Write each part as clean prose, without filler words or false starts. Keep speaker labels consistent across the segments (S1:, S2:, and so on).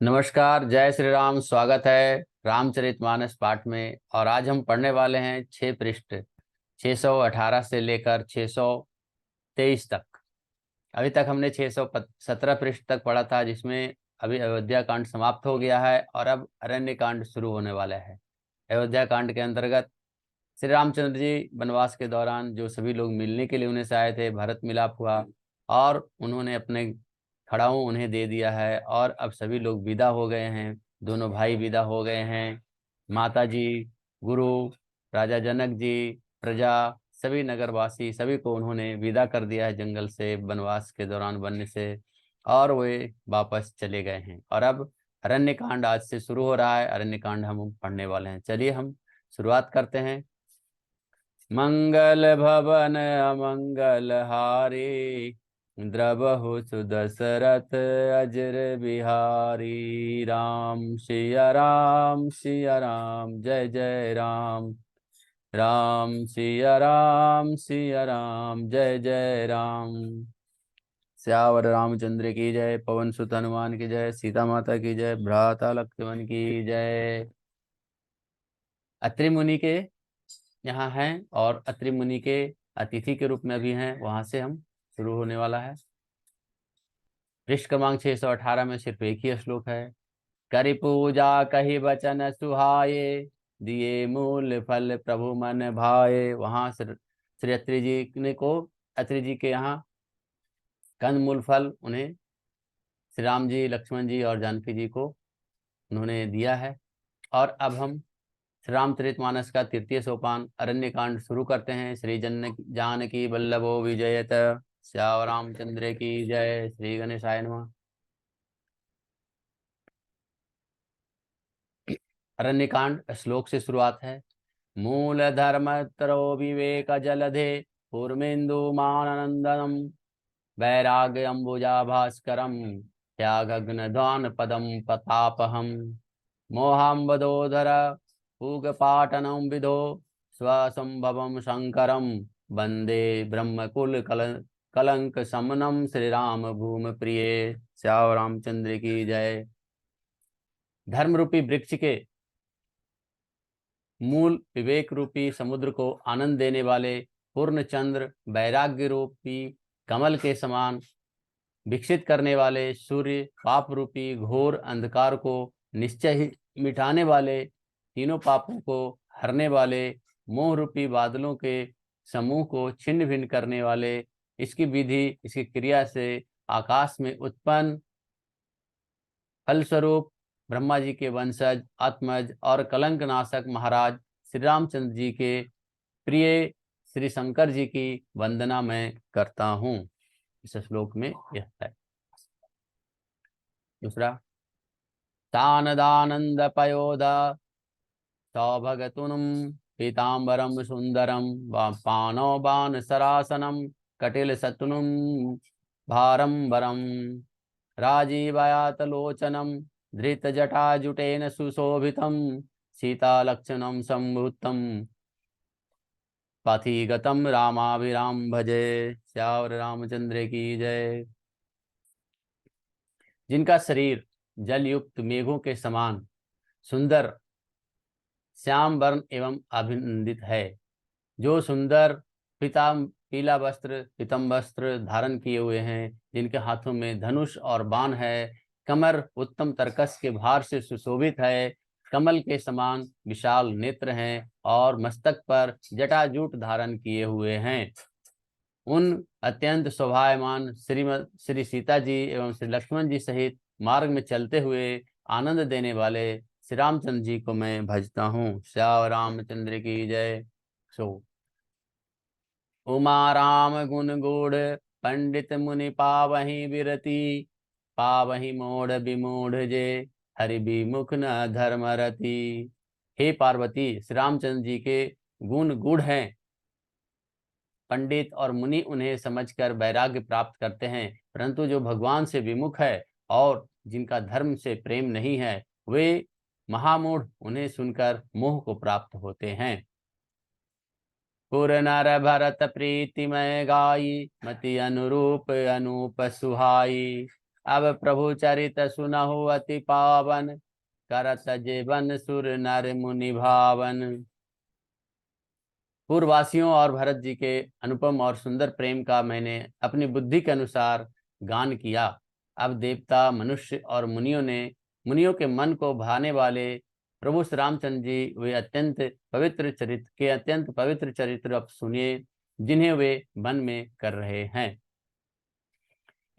S1: नमस्कार, जय श्री राम। स्वागत है रामचरितमानस पाठ में। और आज हम पढ़ने वाले हैं 6 पृष्ठ 618 से लेकर 623 तक। अभी तक हमने 617 पृष्ठ तक पढ़ा था, जिसमें अभी अयोध्या कांड समाप्त हो गया है और अब अरण्य कांड शुरू होने वाला है। अयोध्या कांड के अंतर्गत श्री रामचंद्र जी वनवास के दौरान जो सभी लोग मिलने के लिए उन्हें से आए थे, भरत मिलाप हुआ और उन्होंने अपने खड़ाऊं उन्हें दे दिया है और अब सभी लोग विदा हो गए हैं। दोनों भाई विदा हो गए हैं। माता जी, गुरु, राजा जनक जी, प्रजा, सभी नगरवासी, सभी को उन्होंने विदा कर दिया है जंगल से, वनवास के दौरान वन्य से, और वे वापस चले गए हैं। और अब अरण्य कांड आज से शुरू हो रहा है। अरण्य कांड हम पढ़ने वाले हैं। चलिए हम शुरुआत करते हैं। मंगल भवन अमंगल हारी, द्रवहु सुदशरथ अजर बिहारी। राम सिया राम, सिया राम, जय जय राम। राम सिया राम, सिया राम, जय जय राम। श्यावर रामचंद्र की जय। पवन सुत हनुमान की जय। सीता माता की जय। भ्राता लक्ष्मण की जय। अत्रि मुनि के यहाँ हैं और अत्रि मुनि के अतिथि के रूप में भी हैं। वहां से हम शुरू होने वाला है। पृष्ठ क्रमांक 618 में सिर्फ एक ही श्लोक है। करि पूजा कही बचन सुहाये, दिए मूल फल प्रभु मन भाए। वहां श्री अत्रि जी ने को अत्रि जी के यहाँ कंद मूल फल उन्हें श्री राम जी, लक्ष्मण जी और जानकी जी को उन्होंने दिया है। और अब हम श्री रामचरितमानस का तृतीय सोपान अरण्य कांड शुरू करते हैं। श्री जानकी वल्लभो विजयत। श्याम रामचंद्र की जय। श्री गणेशाय नमः। अरण्य कांड श्लोक से शुरुआत है। मूल धर्म तरो विवेक जलधे, पूर्मेन्दु माननंदनम, वैराग्य अंबुजा भास्करम, त्यागग्न दान पदम प्रतापहम। मोहाम्बदोधर पूगपाटनं विदो, स्वसंभवं शंकरम, वंदे ब्रह्मकुल कलंक समनम। श्री राम भूमि प्रिय। श्याम रामचंद्र की जय। धर्म रूपी वृक्ष के मूल विवेक रूपी समुद्र को आनंद देने वाले पूर्ण चंद्र, वैराग्य रूपी कमल के समान विकसित करने वाले सूर्य, पाप रूपी घोर अंधकार को निश्चय ही मिटाने वाले, तीनों पापों को हरने वाले, मोह रूपी बादलों के समूह को छिन्न भिन्न करने वाले, इसकी विधि, इसकी क्रिया से आकाश में उत्पन्न फलस्वरूप ब्रह्मा जी के वंशज, आत्मज और कलंक नाशक महाराज श्री रामचंद्र जी के प्रिय श्री शंकर जी की वंदना मैं करता हूँ। इस श्लोक में यह है। दूसरा, तानदानंद पयोध सौभगतुनुम, पीताम्बरम सुंदरम, पानो बान सरासनम, कटिल सतनुम भारंबरम, राजीवयातलोचनम, धृतजटाजुटेन सुशोभितम, सीतालक्षणम संभुतम, पथिगतम रामाभिराम भजे। श्याम रामचंद्र की जय। जिनका शरीर जलयुक्त मेघों के समान सुंदर श्याम वर्ण एवं अभिनंदित है, जो सुंदर पीला वस्त्र, पीतम वस्त्र धारण किए हुए हैं, जिनके हाथों में धनुष और बाण है, कमर उत्तम तरकस के भार से सुशोभित है, कमल के समान विशाल नेत्र हैं और मस्तक पर जटाजूट धारण किए हुए हैं। उन अत्यंत शोभायमान श्री सीता जी एवं श्री लक्ष्मण जी सहित मार्ग में चलते हुए आनंद देने वाले श्री रामचंद्र जी को मैं भजता हूँ। श्याम रामचंद्र की जय। सो उमा राम गुण गुड़, पंडित मुनि पावही विरति, पावही मोढ़ विमूढ़ जे, हरि विमुख न धर्म रति। हे पार्वती, श्री रामचंद्र जी के गुण गुड़ हैं। पंडित और मुनि उन्हें समझकर वैराग्य प्राप्त करते हैं, परंतु जो भगवान से विमुख है और जिनका धर्म से प्रेम नहीं है, वे महामूढ़ उन्हें सुनकर मोह को प्राप्त होते हैं। पुर नर भरत प्रीतिमय गाई, मति अनुरूप अनूप सुहाई, अब प्रभु चरित सुनहु अति पावन, करत जेवन सुर नर मुनि भावन। पूर्ववासियों और भरत जी के अनुपम और सुंदर प्रेम का मैंने अपनी बुद्धि के अनुसार गान किया। अब देवता, मनुष्य और मुनियों के मन को भाने वाले प्रभु श्री रामचंद्र जी वे अत्यंत पवित्र चरित्र अब सुनिए, जिन्हें वे मन में कर रहे हैं।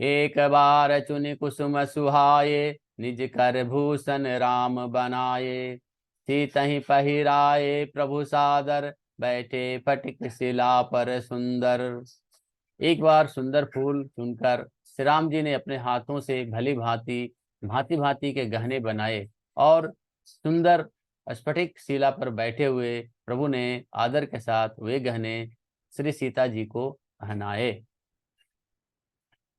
S1: एक बार चुनि कुसुम सुहाये, निज कर भूषण राम बनाये। सीतहि पहिराए प्रभु सादर, बैठे फटिक शिला पर सुंदर। एक बार सुंदर फूल चुनकर श्री राम जी ने अपने हाथों से भली भांति भांति के गहने बनाए और सुंदर स्फटिक शिला पर बैठे हुए प्रभु ने आदर के साथ वे गहने श्री सीता जी को पहनाए।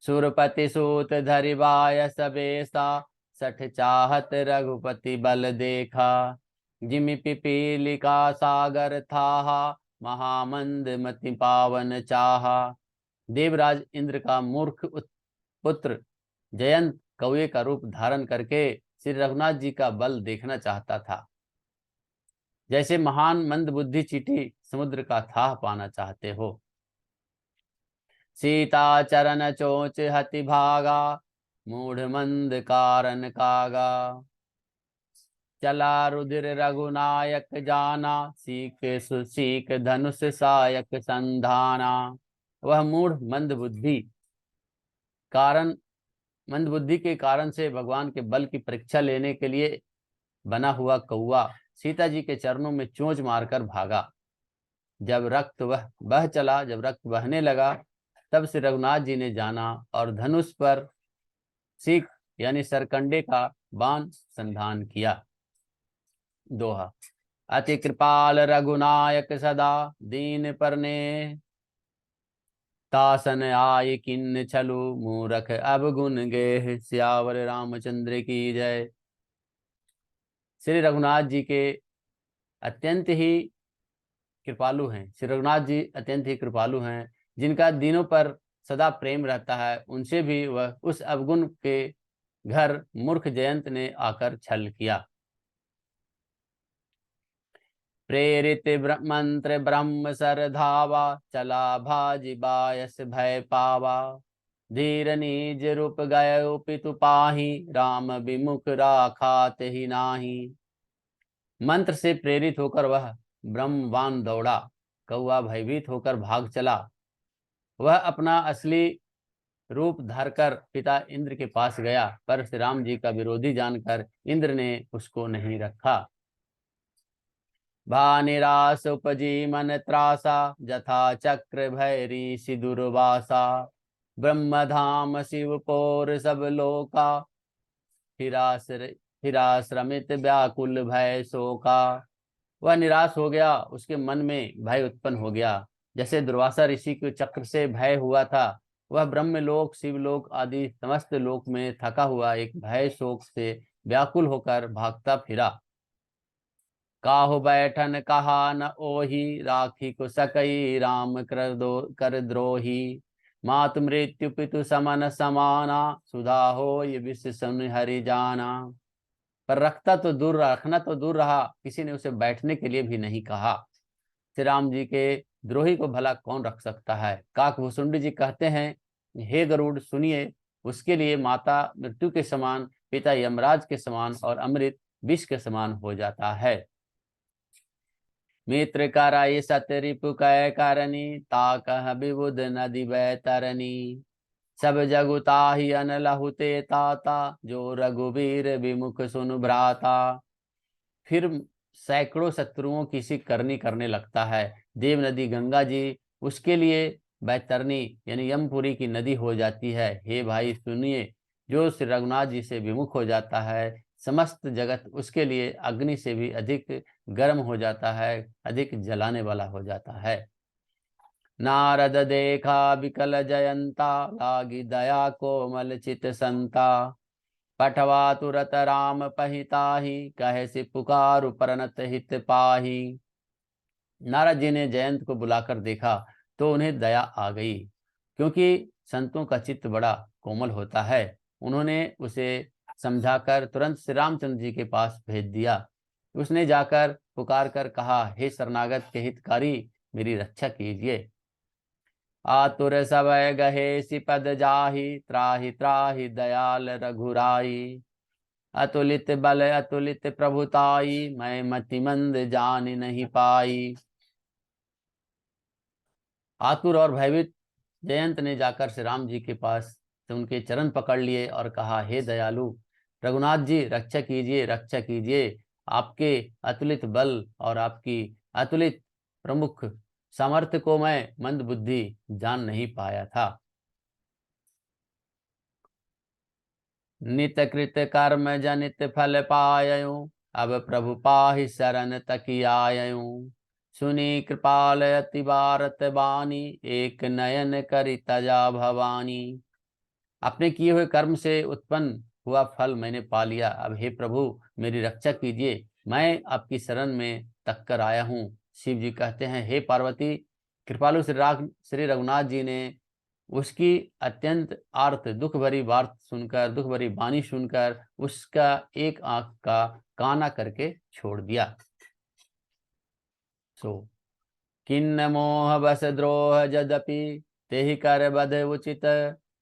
S1: सुरपति सूत धरिबाय सबेसा, सठ चाहत रघुपति बल देखा। जिमि पिपीलिका सागर थाहा, महामंद मति पावन चाहा। देवराज इंद्र का मूर्ख पुत्र जयंत कौए का रूप धारण करके श्री रघुनाथ जी का बल देखना चाहता था, जैसे महान मंद बुद्धि चींटी समुद्र का थाह पाना चाहते हो। सीता चरण चोच हति भागा, मूढ़ मंद कारण कागा। चला रुधिर रघुनायक जाना, सीख धनुष सायक संधाना। वह मूढ़ मंद बुद्धि के कारण से भगवान के बल की परीक्षा लेने के लिए बना हुआ कौआ सीता जी के चरणों में चोंच मारकर भागा। जब रक्त बहने लगा, तब श्री रघुनाथ जी ने जाना और धनुष पर सीख यानी सरकंडे का बाण संधान किया। दोहा। अति कृपाल रघुनायक सदा, दीन परने तासन आय किन्न छलु। मूरख अब गुण गे, सियावर रामचंद्र की जय। श्री रघुनाथ जी के अत्यंत ही कृपालु हैं। श्री रघुनाथ जी अत्यंत ही कृपालु हैं, जिनका दीनों पर सदा प्रेम रहता है। उनसे भी वह उस अवगुण के घर मूर्ख जयंत ने आकर छल किया। प्रेरित मंत्र ब्रह्म सर धावा, चला भाजी बायस भय पावा। धीर निज रूप गयो पितु पाही, राम विमुख राखात ही नाही। मंत्र से प्रेरित होकर वह ब्रह्मवान दौड़ा, कौआ भयभीत होकर भाग चला। वह अपना असली रूप धरकर पिता इंद्र के पास गया, पर श्री राम जी का विरोधी जानकर इंद्र ने उसको नहीं रखा। भा निराश उपजी मन त्रासा, जथा चक्र भैरी सी दुर्वासा। ब्रह्मधाम शिवपोर सब लोका, हिराश्रमित व्याकुल भय शोका। वह निराश हो गया, उसके मन में भय उत्पन्न हो गया। जैसे दुर्वासा ऋषि के चक्र से भय हुआ था, वह ब्रह्मलोक, शिवलोक आदि समस्त लोक में थका हुआ एक भय शोक से व्याकुल होकर भागता फिरा। काहु बैठन कहा न ओही, राखी को सकई राम कर द्रोही। मातु मृत्यु पितु समन समाना, सुधा हो ये विष सुन हरि जाना। पर रखना तो दूर रहा, किसी ने उसे बैठने के लिए भी नहीं कहा। श्री राम जी के द्रोही को भला कौन रख सकता है। काकभूषुंडी जी कहते हैं, हे गरुड़ सुनिए, उसके लिए माता मृत्यु के समान, पिता यमराज के समान और अमृत विष के समान हो जाता है। मित्र कराई सत्य रिपु कह करनी, ताकह विबुध नदी बैतरनी। सब जगुता ही अनलहुते ताता, जो रघुवीर विमुख सुन भ्राता। फिर सैकड़ों शत्रुओं की सी करनी करने लगता है। देव नदी गंगा जी उसके लिए बैतरनी यानी यमपुरी की नदी हो जाती है। हे भाई सुनिए, जो श्री रघुनाथ जी से विमुख हो जाता है, समस्त जगत उसके लिए अग्नि से भी अधिक गर्म हो जाता है, अधिक जलाने वाला हो जाता है। नारद देखा विकल जयंता, लागी दया कोमल चित संता। पठवा तुरत राम पहिताही, कहे से पुकारु परनत हित पाही। नारद जी ने जयंत को बुलाकर देखा तो उन्हें दया आ गई, क्योंकि संतों का चित्त बड़ा कोमल होता है। उन्होंने उसे समझाकर तुरंत श्री रामचंद्र जी के पास भेज दिया। उसने जाकर पुकार कर कहा, हे शरणागत के हितकारी, मेरी रक्षा कीजिए। आतुर सवय गहे सिपद जाहि, त्राहि त्राहि दयाल रघुराई। अतुलित बल अतुलित प्रभुताई, मैं मति मंद जान नहीं पाई। आतुर और भयभीत जयंत ने जाकर श्री राम जी के पास से उनके चरण पकड़ लिए और कहा, हे दयालु रघुनाथ जी, रक्षा कीजिए, रक्षा कीजिए। आपके अतुलित बल और आपकी अतुलित प्रमुख सामर्थ्य को मैं मंद बुद्धि जान नहीं पाया था। नित कृत कर्म जनित फल पायऊं, अब प्रभु पाहि शरण तकी आयऊं। सुनी कृपाल अति भारत बानी, एक नयन करि तजा भवानी। अपने किए हुए कर्म से उत्पन्न हुआ फल मैंने पा लिया। अब हे प्रभु मेरी रक्षा कीजिए, मैं आपकी शरण में तक कर आया हूँ। शिव जी कहते हैं, हे पार्वती, कृपालु श्री रघुनाथ जी ने उसकी अत्यंत आर्त दुख भरी बात सुनकर, दुख भरी वाणी सुनकर उसका एक आंख का काना करके छोड़ दिया। सो किन्न मोह बस द्रोह जदपि, तेहि कर बध उचित।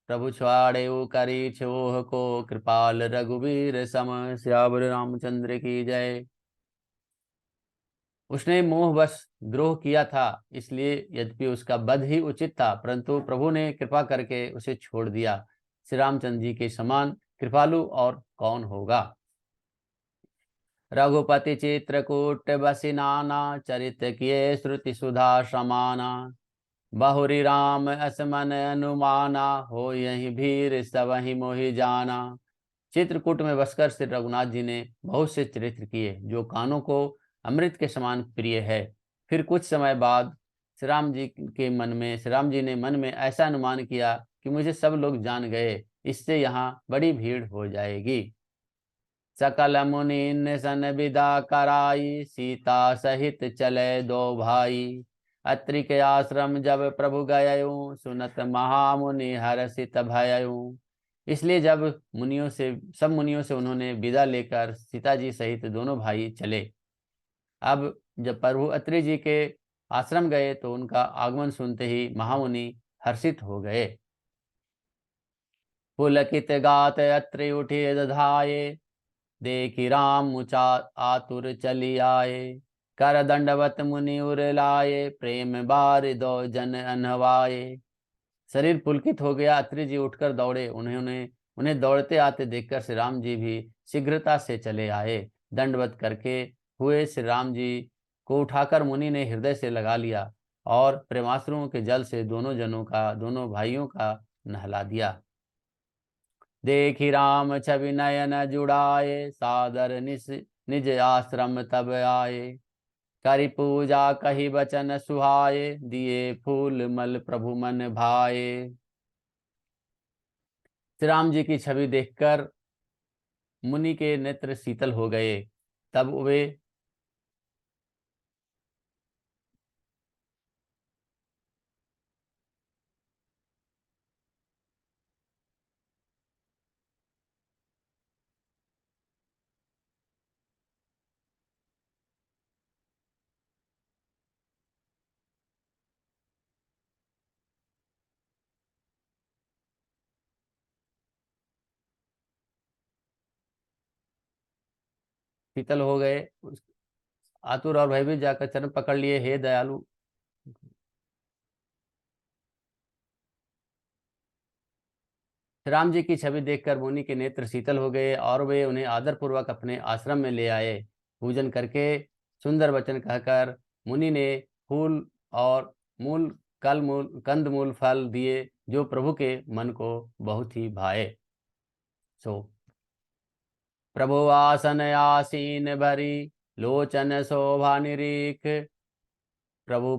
S1: प्रभु छाड़े करी छोह को, कृपाल रघुवीर सम। श्यावर रामचंद्र की जय। उसने मोहवश द्रोह किया था, इसलिए यद्यपि उसका वध ही उचित था, परंतु प्रभु ने कृपा करके उसे छोड़ दिया। श्री रामचंद्र जी के समान कृपालु और कौन होगा। रघुपति चित्रकूट बसी नाना, चरित किए श्रुति सुधा समाना। बहुरी राम असमन अनुमाना, हो यही भीर सब ही मोहि जाना। चित्रकूट में बसकर श्री रघुनाथ जी ने बहुत से चरित्र किए जो कानों को अमृत के समान प्रिय है। फिर कुछ समय बाद श्री राम जी ने मन में ऐसा अनुमान किया कि मुझे सब लोग जान गए, इससे यहाँ बड़ी भीड़ हो जाएगी। सकल मुनि सन विदा कराई, सीता सहित चले दो भाई। अत्रि के आश्रम जब प्रभु गयऊं, सुनत महामुनि हर्षित भयऊं। इसलिए जब सब मुनियों से उन्होंने विदा लेकर सीता जी सहित दोनों भाई चले। अब जब प्रभु अत्रि जी के आश्रम गए तो उनका आगमन सुनते ही महामुनि हर्षित हो गए। पुलकित गात अत्रि उठि दधाये, देखी राम मुचा आतुर चली आए। कर दंडवत मुनि उर लाए, प्रेम बार दो जन अनवाए। शरीर पुलकित हो गया, अत्रि जी उठकर दौड़े। उन्हें दौड़ते आते देखकर श्री राम जी भी शीघ्रता से चले आए। दंडवत करके हुए श्री राम जी को उठाकर मुनि ने हृदय से लगा लिया और प्रेमाश्रुओं के जल से दोनों भाइयों का नहला दिया। देखी राम छवि नयन जुड़ाए, सादर निज आश्रम तब आए। करी पूजा कही बचन सुहाए, दिए फूल मल प्रभु मन भाए। श्री राम जी की छवि देखकर मुनि के नेत्र शीतल हो गए। तब वे शीतल हो गए। आतुर और भयभीत जाकर चरण पकड़ लिए, हे दयालु। राम जी की छवि देखकर मुनि के नेत्र शीतल हो गए और वे उन्हें आदरपूर्वक अपने आश्रम में ले आए। पूजन करके सुंदर वचन कहकर मुनि ने फूल और कंद मूल फल दिए जो प्रभु के मन को बहुत ही भाए। सो प्रभु आसन आसीन भरी, लोचन शोभा निरीख। प्रभु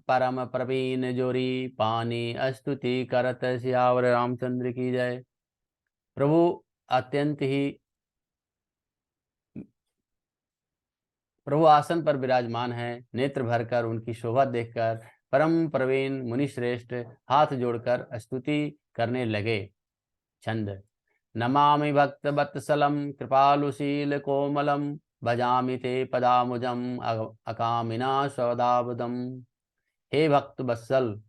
S1: परम प्रवीण जोरी, पानी स्तुति करत। सियावर रामचंद्र की जय। प्रभु अत्यंत ही प्रभु आसन पर विराजमान है। नेत्र भरकर उनकी शोभा देखकर परम प्रवीण मुनि श्रेष्ठ हाथ जोड़कर स्तुति करने लगे। छंद। नमामि भक्तवत्सलं कृपालुशील कोमलं भजामि ते पदामुजम अकामिना स्वदाबदम। हे भक्त वत्सल,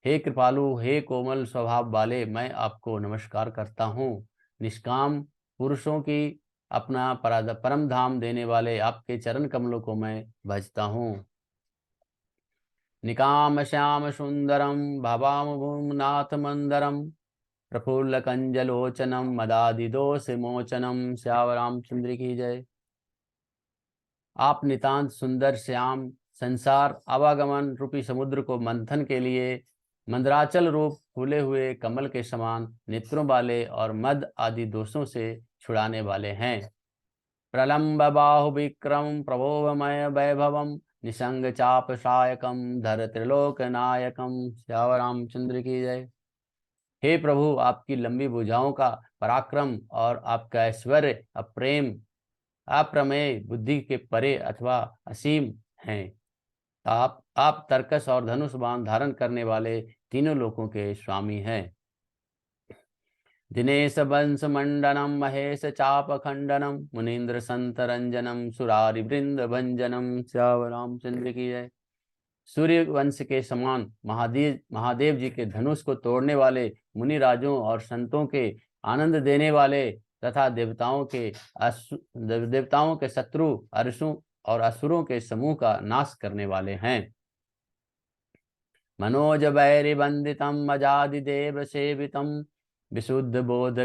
S1: हे कृपालु, हे कोमल स्वभाव वाले, मैं आपको नमस्कार करता हूँ। निष्काम पुरुषों की अपना परम धाम देने वाले आपके चरण कमलों को मैं भजता हूँ। निकाम श्याम सुंदरम भवामभूमनाथ मंदरम प्रफुल्ल कंजलोचनम मदादि दोष मोचनम। श्याम रामचंद्र की जय। आप नितांत सुंदर श्याम, संसार आवागमन रूपी समुद्र को मंथन के लिए मंदराचल रूप फूले हुए कमल के समान नेत्रों वाले और मद आदि दोषों से छुड़ाने वाले हैं। प्रलंब बाहु विक्रम प्रभोभमय वैभवम निसंग चाप सायकम धर त्रिलोक नायकम। श्याम रामचंद्र की जय। हे प्रभु, आपकी लंबी भुजाओं का पराक्रम और आपका ऐश्वर्य अप्रेम अप्रमेय बुद्धि के परे अथवा असीम हैं। आप तर्कस और धनुष बाण धारण करने वाले तीनों लोकों के स्वामी हैं। दिनेश वंश मंडनम महेश चाप खंडनम मुनीन्द्र संत रंजनम सुरारि वृंद भंजनम। श्याम रामचंद्र की जय। सूर्य वंश के समान महादेव जी के धनुष को तोड़ने वाले मुनि राजों और संतों के आनंद देने वाले तथा देवताओं के शत्रु अर्षों और असुरों के समूह का नाश करने वाले हैं। मनोज वैरि वंदितम मजादिदेव सेवितम विशुद्ध बोध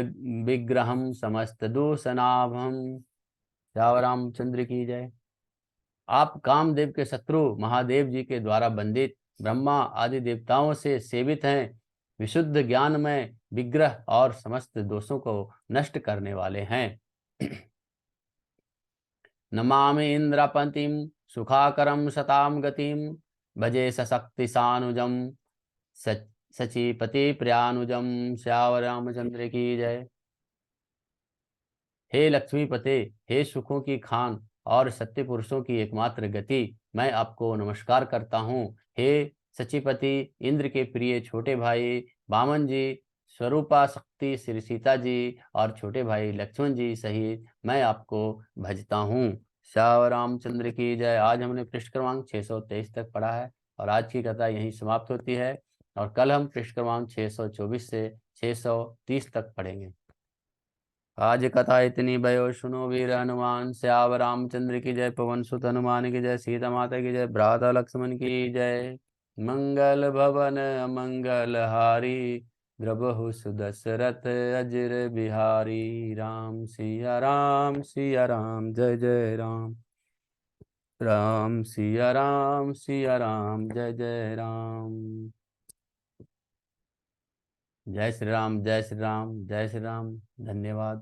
S1: विग्रहम समस्त दूषणाभम। श्याम रामचंद्र की जय। आप कामदेव के शत्रु महादेव जी के द्वारा बंदित ब्रह्मा आदि देवताओं से सेवित हैं। विशुद्ध ज्ञान में विग्रह और समस्त दोषों को नष्ट करने वाले हैं। नमामि इंद्रपतिम सुखाकरम सताम गतिम भजे सशक्ति सानुजम सचीपति प्रियानुजम। श्याम रामचंद्र की जय। हे लक्ष्मीपते, हे सुखों की खान और सत्य पुरुषों की एकमात्र गति, मैं आपको नमस्कार करता हूँ। हे सचिपति, इंद्र के प्रिय छोटे भाई वामन जी, स्वरूपा शक्ति श्री सीता जी और छोटे भाई लक्ष्मण जी सहित मैं आपको भजता हूँ। श्याम रामचंद्र की जय। आज हमने पृष्ठ क्रमांक 623 तक पढ़ा है और आज की कथा यहीं समाप्त होती है और कल हम पृष्ठ क्रमांक 624 से 630 तक पढ़ेंगे। आज कथा इतनी भयो सुनो वीर हनुमान। श्याम रामचंद्र की जय। पवन सुत हनुमान की जय। सीता माता की जय। भ्राता लक्ष्मण की जय। मंगल भवन मंगल हारी द्रबहु सुदशरथ अजर बिहारी। राम सिया राम सिया राम जय जय राम। राम सिया राम सिया राम जय जय राम। जय श्री राम जय श्री राम जय श्री राम। धन्यवाद।